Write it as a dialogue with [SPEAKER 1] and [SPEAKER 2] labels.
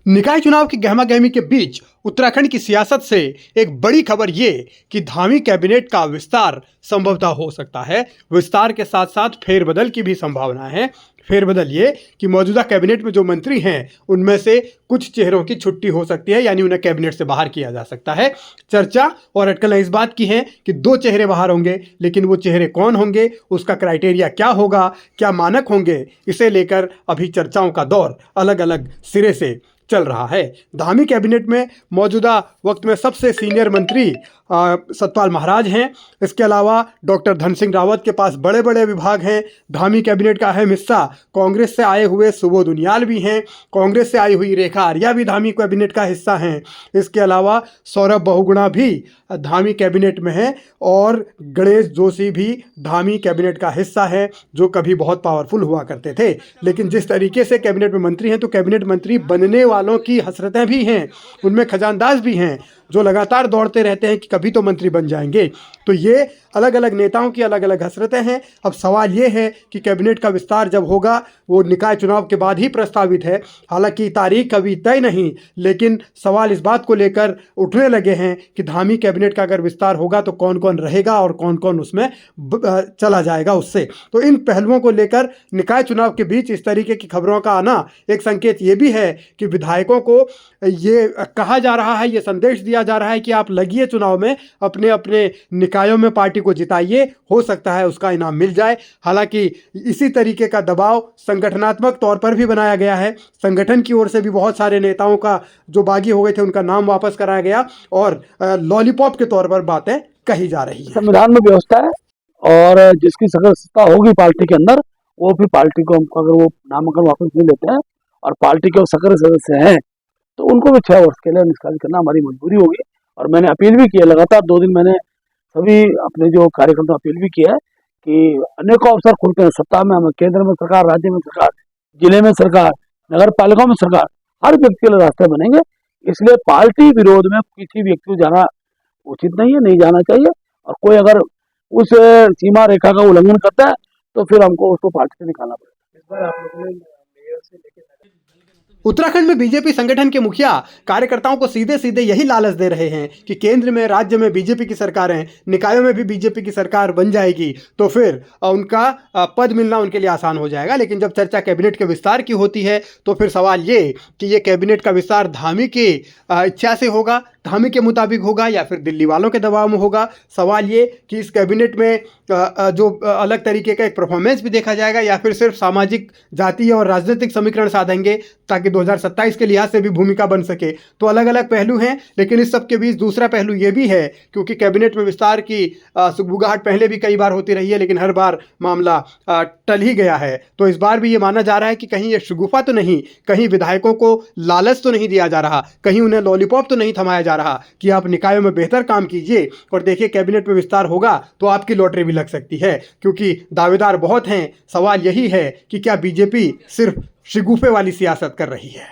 [SPEAKER 1] निकाय चुनाव की गहमागहमी के बीच उत्तराखंड की सियासत से एक बड़ी खबर ये कि धामी कैबिनेट का विस्तार संभवतः हो सकता है। विस्तार के साथ साथ फेरबदल की भी संभावना है। फेरबदल ये कि मौजूदा कैबिनेट में जो मंत्री हैं उनमें से कुछ चेहरों की छुट्टी हो सकती है, यानी उन्हें कैबिनेट से बाहर किया जा सकता है। चर्चा और अटकलें इस बात की हैं कि दो चेहरे बाहर होंगे, लेकिन वो चेहरे कौन होंगे, उसका क्राइटेरिया क्या होगा, क्या मानक होंगे, इसे लेकर अभी चर्चाओं का दौर अलग अलग सिरे से चल रहा है। धामी कैबिनेट में मौजूदा वक्त में सबसे सीनियर मंत्री सतपाल महाराज हैं। इसके अलावा डॉक्टर धन सिंह रावत के पास बड़े बड़े विभाग हैं। धामी कैबिनेट का अहम हिस्सा कांग्रेस से आए हुए सुबोध उनियाल भी हैं। कांग्रेस से आई हुई रेखा आर्या भी धामी कैबिनेट का हिस्सा हैं। इसके अलावा सौरभ बहुगुणा भी धामी कैबिनेट में हैं और गणेश जोशी भी धामी कैबिनेट का हिस्सा है, जो कभी बहुत पावरफुल हुआ करते थे। लेकिन जिस तरीके से कैबिनेट में मंत्री हैं, तो कैबिनेट मंत्री बनने वालों की हसरतें भी हैं। उनमें खजानदाज भी हैं जो लगातार दौड़ते रहते हैं कि कभी तो मंत्री बन जाएंगे। तो ये अलग अलग नेताओं की अलग अलग हसरतें हैं। अब सवाल ये है कि कैबिनेट का विस्तार जब होगा वो निकाय चुनाव के बाद ही प्रस्तावित है। हालांकि तारीख अभी तय नहीं, लेकिन सवाल इस बात को लेकर उठने लगे हैं कि धामी कैबिनेट का अगर विस्तार होगा तो कौन कौन रहेगा और कौन कौन उसमें चला जाएगा उससे। तो इन पहलुओं को लेकर निकाय चुनाव के बीच इस तरीके की खबरों का आना एक संकेत ये भी है कि विधायकों को ये कहा जा रहा है, ये संदेश दिया जा रहा है कि आप लगिए चुनाव में, अपने अपने निकायों में पार्टी को जिताइए, हो सकता है उसका इनाम मिल जाए। हालांकि इसी तरीके का दबाव संगठनात्मक तौर पर भी बनाया गया है। संगठन की ओर से भी बहुत सारे नेताओं का जो बागी हो गए थे उनका नाम वापस कराया गया और लॉलीपॉप के तौर पर बातें कही जा रही है।
[SPEAKER 2] संविधान में व्यवस्था है और जिसकी सदस्यता होगी पार्टी के अंदर, वो भी पार्टी को अगर वो नामांकन वापस नहीं लेते हैं और पार्टी के सक्रिय सदस्य हैं तो उनको भी 6 वर्ष के लिए निष्कासित करना हमारी मजबूरी होगी। और मैंने अपील भी की है, लगातार 2 दिन मैंने सभी अपने जो कार्यकर्ता अपील भी किया है कि अनेकों अवसर खुलते हैं सत्ता में, हमें केंद्र में सरकार, राज्य में सरकार, जिले में सरकार, नगर पालिकाओं में सरकार, हर व्यक्ति के लिए रास्ते बनेंगे। इसलिए पार्टी विरोध में किसी व्यक्ति को जाना उचित नहीं है, नहीं जाना चाहिए। और कोई अगर उस सीमा रेखा का उल्लंघन करता है तो फिर हमको उसको पार्टी से निकालना पड़ेगा। इस बार आप लोगों ने मेयर से लेकर
[SPEAKER 1] उत्तराखंड में बीजेपी संगठन के मुखिया कार्यकर्ताओं को सीधे सीधे यही लालच दे रहे हैं कि केंद्र में, राज्य में बीजेपी की सरकारें, निकायों में भी बीजेपी की सरकार बन जाएगी तो फिर उनका पद मिलना उनके लिए आसान हो जाएगा। लेकिन जब चर्चा कैबिनेट के विस्तार की होती है तो फिर सवाल ये कि ये कैबिनेट का विस्तार धामी की इच्छा से होगा, धामी के मुताबिक होगा या फिर दिल्ली वालों के दबाव में होगा। सवाल ये कि इस कैबिनेट में जो अलग तरीके का एक परफॉर्मेंस भी देखा जाएगा या फिर सिर्फ सामाजिक, जातीय और राजनीतिक समीकरण साधेंगे ताकि 2027 के लिहाज से भी भूमिका बन सके। तो अलग अलग पहलू हैं। लेकिन इस सब के बीच दूसरा पहलू ये भी है, क्योंकि कैबिनेट में विस्तार की सुगबुगाहट पहले भी कई बार होती रही है, लेकिन हर बार मामला टल ही गया है। तो इस बार भी ये माना जा रहा है कि कहीं ये शगुफा तो नहीं, कहीं विधायकों को लालच तो नहीं दिया जा रहा, कहीं उन्हें लॉलीपॉप तो नहीं थमाया जा रहा कि आप निकायों में बेहतर काम कीजिए और देखिए कैबिनेट में विस्तार होगा तो आपकी लॉटरी भी लग सकती है, क्योंकि दावेदार बहुत हैं। सवाल यही है कि क्या बीजेपी सिर्फ शिगुफे वाली सियासत कर रही है।